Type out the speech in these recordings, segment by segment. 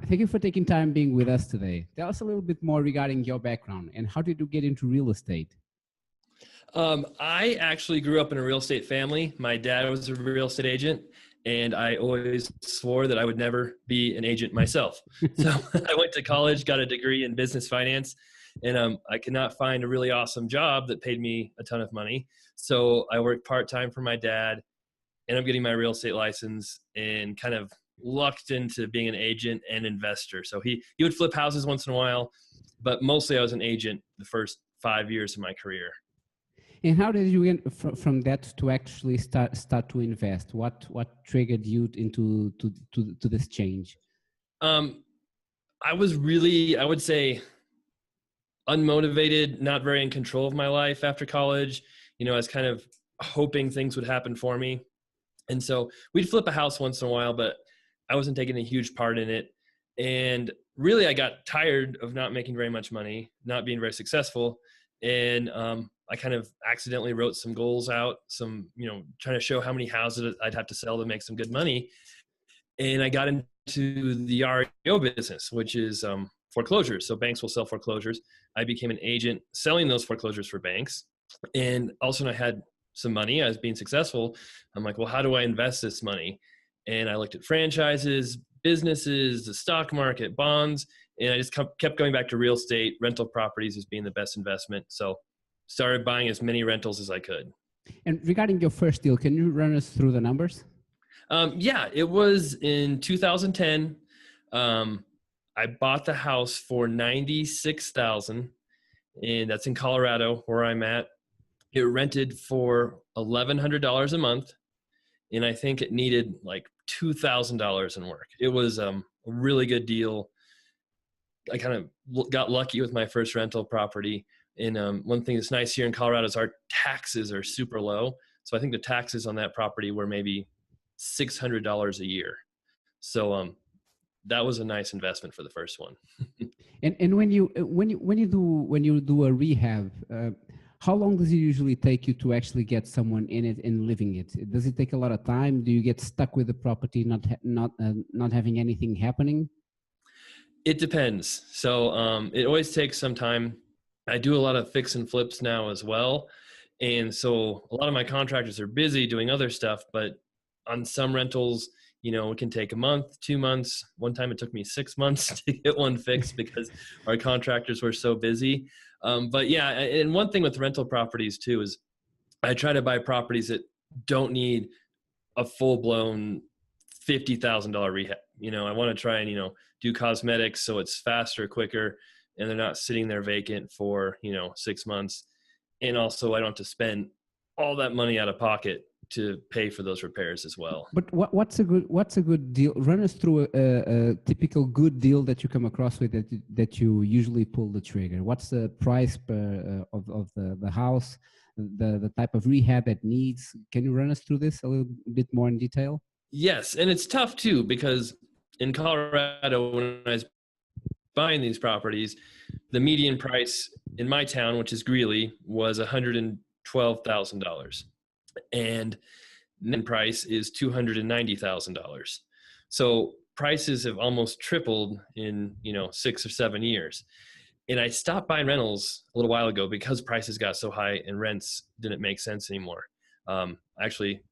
Thank you for taking time being with us today. Tell us a little bit more regarding your background and how did you get into real estate? I actually grew up in a real estate family. My dad was a real estate agent, and I always swore that I would never be an agent myself. So I went to college, got a degree in business finance, and I could not find a really awesome job that paid me a ton of money. So I worked part-time for my dad, ended up getting my real estate license, and kind of lucked into being an agent and investor. So he would flip houses once in a while, but mostly I was an agent the first 5 years of my career. And how did you get from that to actually start to invest? What triggered you into to this change? I was really, I would say, unmotivated, not very in control of my life after college. I was kind of hoping things would happen for me. And so we'd flip a house once in a while, but I wasn't taking a huge part in it. And really, I got tired of not making very much money, not being very successful. And I kind of accidentally wrote some goals out, trying to show how many houses I'd have to sell to make some good money. And I got into the REO business, which is foreclosures. So banks will sell foreclosures. I became an agent selling those foreclosures for banks. And also when I had some money, I was being successful. I'm like, well, how do I invest this money? And I looked at franchises, businesses, the stock market, bonds, and I just kept going back to real estate, rental properties as being the best investment. So started buying as many rentals as I could. And regarding your first deal, can you run us through the numbers? Yeah, it was in 2010. I bought the house for $96,000, and that's in Colorado where I'm at. It rented for $1,100 a month, and I think it needed like $2,000 in work. It was a really good deal. I kind of got lucky with my first rental property. And one thing that's nice here in Colorado is our taxes are super low. So I think the taxes on that property were maybe $600 a year. So that was a nice investment for the first one. And when you do a rehab, how long does it usually take you to actually get someone in it and living it? Does it take a lot of time? Do you get stuck with the property, not having anything happening? It depends. So it always takes some time. I do a lot of fix and flips now as well. And so a lot of my contractors are busy doing other stuff, but on some rentals, it can take a month, 2 months. One time it took me 6 months to get one fixed because our contractors were so busy. But yeah, and one thing with rental properties too is I try to buy properties that don't need a full-blown $50,000 rehab. I want to try and, do cosmetics so it's faster, quicker, and they're not sitting there vacant for, 6 months. And also I don't have to spend all that money out of pocket to pay for those repairs as well. But what's a good deal? Run us through a typical good deal that you come across with that you usually pull the trigger. What's the price of the house, the type of rehab it needs? Can you run us through this a little bit more in detail? Yes, and it's tough too because in Colorado, when I was buying these properties, the median price in my town, which is Greeley, was $112,000. And net price is $290,000. So prices have almost tripled in 6 or 7 years. And I stopped buying rentals a little while ago because prices got so high and rents didn't make sense anymore. I actually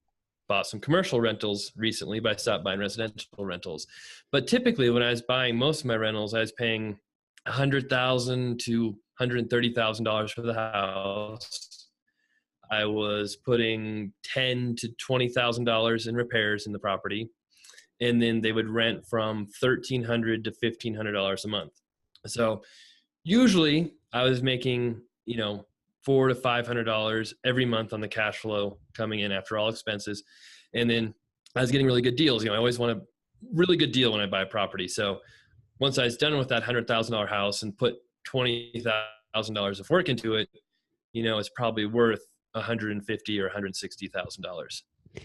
bought some commercial rentals recently, but I stopped buying residential rentals. But typically when I was buying most of my rentals, I was paying $100,000 to $130,000 for the house. I was putting $10,000 to $20,000 in repairs in the property, and then they would rent from $1,300 to $1,500 a month. So usually I was making $400 to $500 every month on the cash flow coming in after all expenses, and then I was getting really good deals. I always want a really good deal when I buy a property. So once I was done with that $100,000 house and put $20,000 of work into it, it's probably worth $150,000 or $160,000.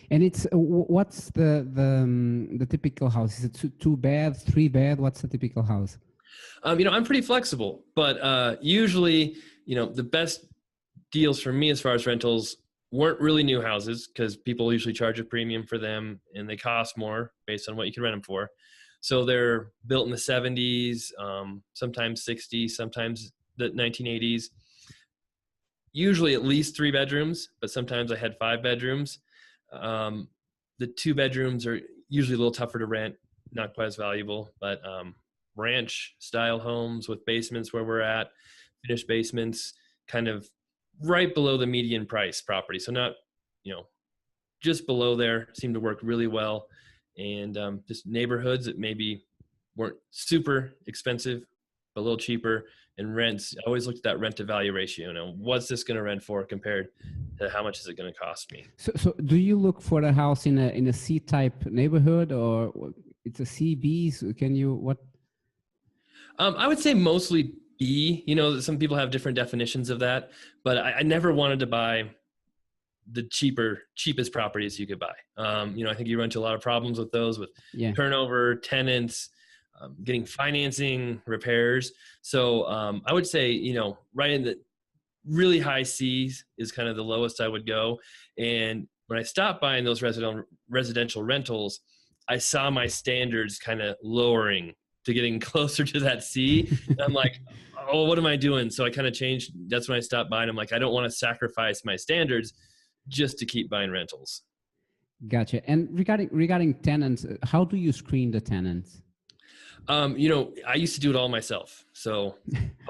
And it's what's the typical house? Is it 2 bed, 3 bed? What's the typical house? I'm pretty flexible, but usually, the best deals for me as far as rentals weren't really new houses because people usually charge a premium for them and they cost more based on what you can rent them for. So they're built in the 70s, sometimes 60s, sometimes the 1980s. Usually at least 3 bedrooms, but sometimes I had 5 bedrooms. The 2 bedrooms are usually a little tougher to rent, not quite as valuable, but ranch style homes with basements where we're at, finished basements, kind of right below the median price property. So not, just below there, seem to work really well. And just neighborhoods that maybe weren't super expensive, but a little cheaper. And rents, I always looked at that rent to value ratio. What's this going to rent for compared to how much is it going to cost me? So do you look for a house in a C type neighborhood, or it's a CB? So can you what? I would say mostly B. Some people have different definitions of that, but I never wanted to buy the cheapest properties you could buy. I think you run into a lot of problems with those, with turnover, tenants, getting financing, repairs. So I would say, right in the really high C's is kind of the lowest I would go. And when I stopped buying those residential rentals, I saw my standards kind of lowering to getting closer to that C. And I'm like, oh, what am I doing? So I kind of changed. That's when I stopped buying. I'm like, I don't want to sacrifice my standards just to keep buying rentals. Gotcha. And regarding tenants, how do you screen the tenants? I used to do it all myself. So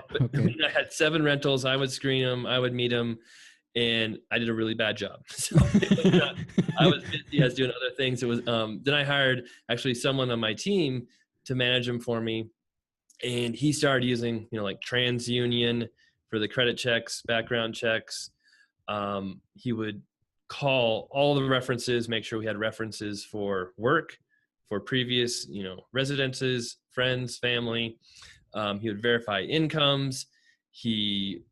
when I had 7 rentals, I would screen them, I would meet them, and I did a really bad job. So I was busy, I was doing other things. It was, then I hired actually someone on my team to manage them for me. And he started using, like TransUnion for the credit checks, background checks. He would call all the references, make sure we had references for work, for previous, residences, friends, family. He would verify incomes. He,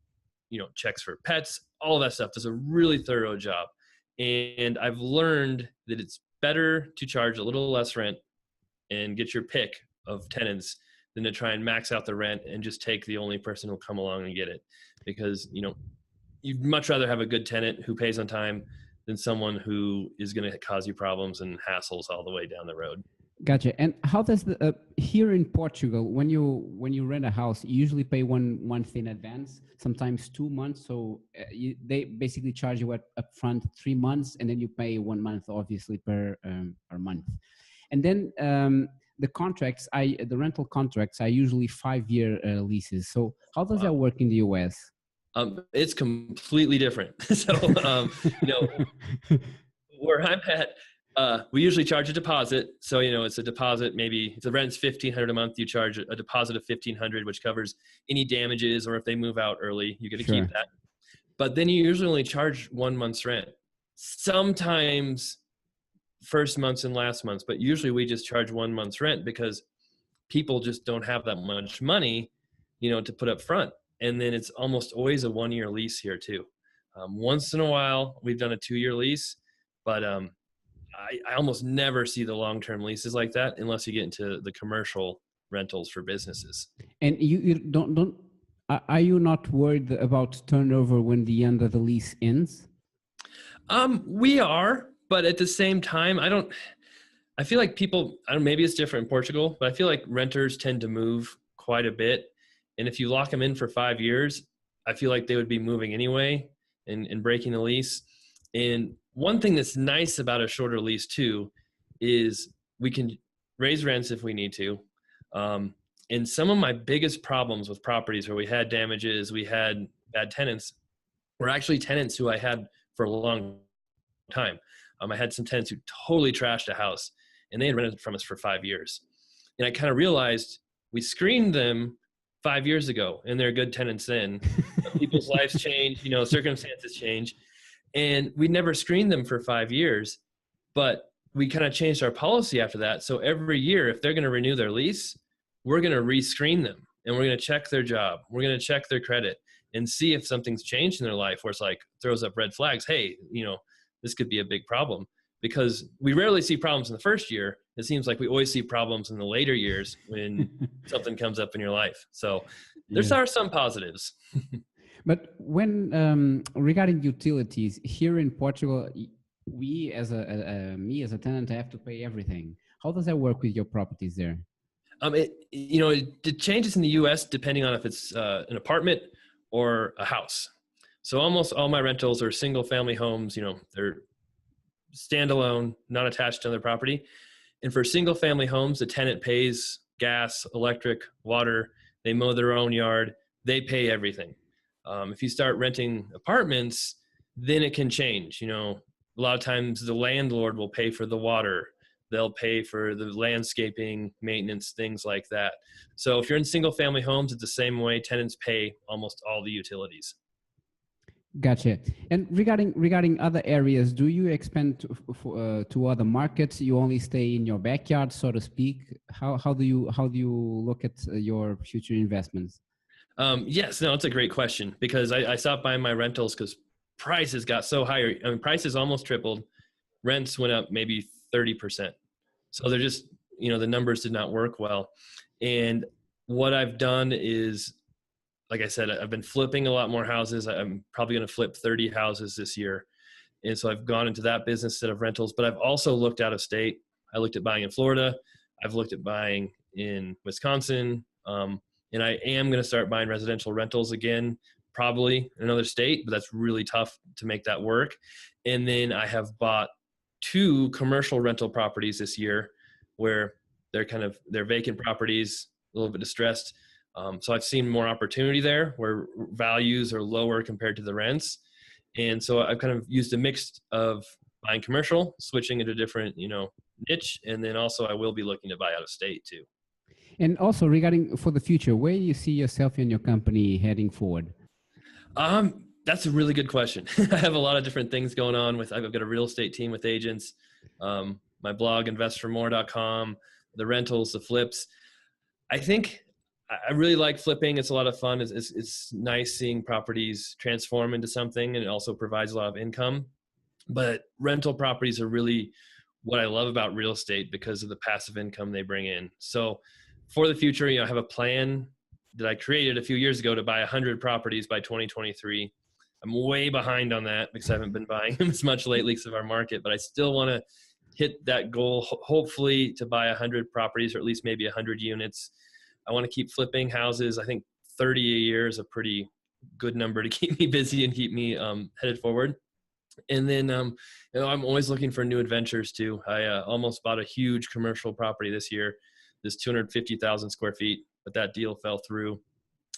checks for pets, all of that stuff. Does a really thorough job. And I've learned that it's better to charge a little less rent and get your pick of tenants than to try and max out the rent and just take the only person who'll come along and get it. Because, you'd much rather have a good tenant who pays on time than someone who is going to cause you problems and hassles all the way down the road. Gotcha. And how does the here in Portugal, when you rent a house, you usually pay 1 month in advance, sometimes 2 months. So they basically charge you up front 3 months, and then you pay 1 month, obviously per month. And then the rental contracts are usually 5-year leases. So how does that work in the US? It's completely different. So, where I'm at, we usually charge a deposit. So, it's a deposit, maybe if the rent's $1,500 a month, you charge a deposit of $1,500, which covers any damages, or if they move out early, you get to keep that. But then you usually only charge 1 month's rent. Sometimes first month's and last month's, but usually we just charge 1 month's rent because people just don't have that much money, to put up front. And then it's almost always a 1-year lease here too. Once in a while, we've done a 2-year lease, but I almost never see the long-term leases like that unless you get into the commercial rentals for businesses. And you don't are you not worried about turnover when the end of the lease ends? We are, but at the same time, I feel like people, maybe it's different in Portugal, but I feel like renters tend to move quite a bit. And if you lock them in for 5 years, I feel like they would be moving anyway and breaking the lease. And one thing that's nice about a shorter lease too is we can raise rents if we need to. And some of my biggest problems with properties where we had damages, we had bad tenants, were actually tenants who I had for a long time. I had some tenants who totally trashed a house, and they had rented from us for 5 years. And I kind of realized we screened them 5 years ago, and they're good tenants then. People's lives change, circumstances change. And we never screened them for 5 years, but we kind of changed our policy after that. So every year, if they're going to renew their lease, we're going to rescreen them, and we're going to check their job. We're going to check their credit and see if something's changed in their life where it's like throws up red flags. Hey, this could be a big problem, because we rarely see problems in the first year. It seems like we always see problems in the later years when something comes up in your life. So there are some positives. But when regarding utilities here in Portugal, we me as a tenant, I have to pay everything. How does that work with your properties there? It changes in the U.S. depending on if it's an apartment or a house. So almost all my rentals are single family homes. They're standalone, not attached to another property. And for single family homes, the tenant pays gas, electric, water. They mow their own yard. They pay everything. If you start renting apartments, then it can change. A lot of times the landlord will pay for the water. They'll pay for the landscaping, maintenance, things like that. So if you're in single family homes, it's the same way. Tenants pay almost all the utilities. Gotcha. And regarding other areas, do you expand to other markets? You only stay in your backyard, so to speak. How do you look at your future investments? Yes, no, it's a great question, because I stopped buying my rentals because prices got so high. I mean, prices almost tripled. Rents went up maybe 30%. So they're just, the numbers did not work well. And what I've done is, like I said, I've been flipping a lot more houses. I'm probably going to flip 30 houses this year. And so I've gone into that business instead of rentals, but I've also looked out of state. I looked at buying in Florida. I've looked at buying in Wisconsin. And I am going to start buying residential rentals again, probably in another state, but that's really tough to make that work. And then I have bought 2 commercial rental properties this year where they're vacant properties, a little bit distressed. So I've seen more opportunity there where values are lower compared to the rents. And so I've kind of used a mix of buying commercial, switching into a different, niche. And then also I will be looking to buy out of state too. And also regarding for the future, where do you see yourself and your company heading forward? That's a really good question. I have a lot of different things going on I've got a real estate team with agents, my blog, investformore.com, the rentals, the flips. I think I really like flipping. It's a lot of fun. It's nice seeing properties transform into something, and it also provides a lot of income. But rental properties are really what I love about real estate because of the passive income they bring in. So for the future, I have a plan that I created a few years ago to buy 100 properties by 2023. I'm way behind on that because I haven't been buying them as much lately because of our market, but I still want to hit that goal, hopefully to buy 100 properties or at least maybe 100 units. I want to keep flipping houses. I think 30 a year is a pretty good number to keep me busy and keep me headed forward. And then, I'm always looking for new adventures too. I almost bought a huge commercial property this year, this 250,000 square feet, but that deal fell through.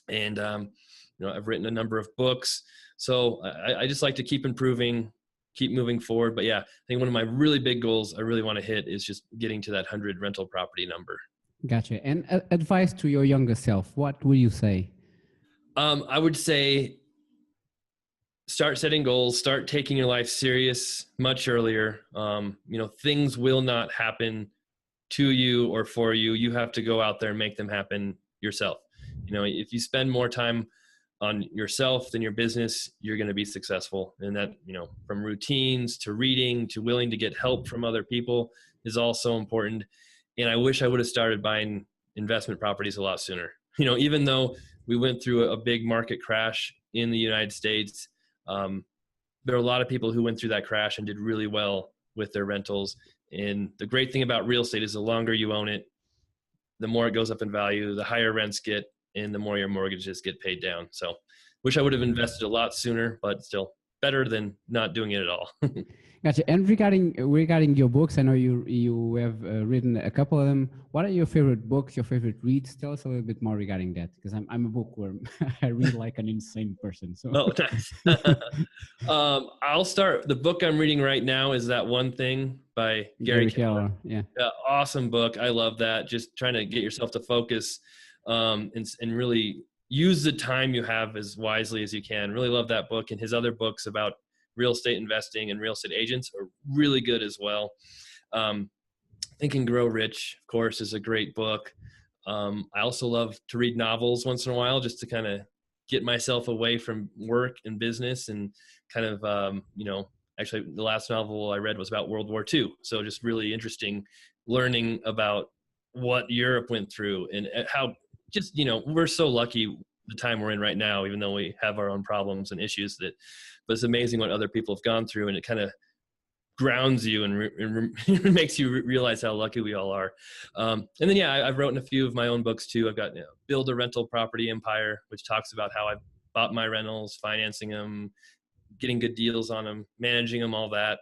And, I've written a number of books. So I just like to keep improving, keep moving forward. But yeah, I think one of my really big goals I really want to hit is just getting to that 100 rental property number. Gotcha. And advice to your younger self, what would you say? I would say start setting goals, start taking your life serious much earlier. Things will not happen to you or for you. You have to go out there and make them happen yourself. If you spend more time on yourself than your business, you're going to be successful. And that, from routines to reading to willing to get help from other people is also important. And I wish I would have started buying investment properties a lot sooner. Even though we went through a big market crash in the United States, there are a lot of people who went through that crash and did really well with their rentals. And the great thing about real estate is the longer you own it, the more it goes up in value, the higher rents get, and the more your mortgages get paid down. So wish I would have invested a lot sooner, but still better than not doing it at all. Gotcha. And regarding your books, I know you have written a couple of them. What are your favorite books, your favorite reads? Tell us a little bit more regarding that, because I'm a bookworm. I read like an insane person. So. Oh, nice. I'll start. The book I'm reading right now is That One Thing by Gary Keller. Yeah. Awesome book. I love that. Just trying to get yourself to focus and really use the time you have as wisely as you can. Really love that book, and his other books about real estate investing and real estate agents are really good as well. Think and Grow Rich, of course, is a great book. I also love to read novels once in a while just to kind of get myself away from work and business and kind of, actually the last novel I read was about World War II. So just really interesting learning about what Europe went through and how just, we're so lucky the time we're in right now, even though we have our own problems and issues but it's amazing what other people have gone through, and it kind of grounds you and makes you realize how lucky we all are. And then, yeah, I've written a few of my own books too. I've got Build a Rental Property Empire, which talks about how I bought my rentals, financing them, getting good deals on them, managing them, all that.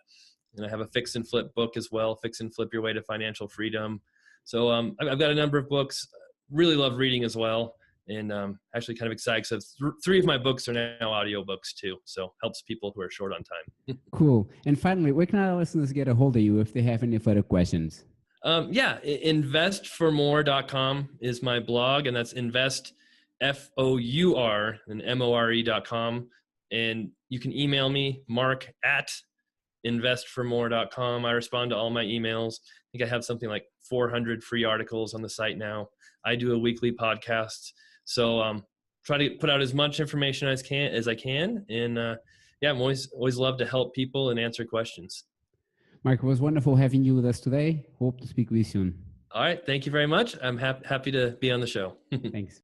And I have a fix and flip book as well, Fix and Flip Your Way to Financial Freedom. So I've got a number of books. Really love reading as well. And actually kind of excited because 3 of my books are now audiobooks too. So helps people who are short on time. Cool. And finally, where can our listeners get a hold of you if they have any further questions? Investformore.com is my blog, and that's invest, FOUR, and MORE.com. And you can email me, mark@investformore.com. I respond to all my emails. I think I have something like 400 free articles on the site now. I do a weekly podcast. So try to put out as much information as I can. And I'm always love to help people and answer questions. Mark, it was wonderful having you with us today. Hope to speak with you soon. All right. Thank you very much. I'm happy to be on the show. Thanks.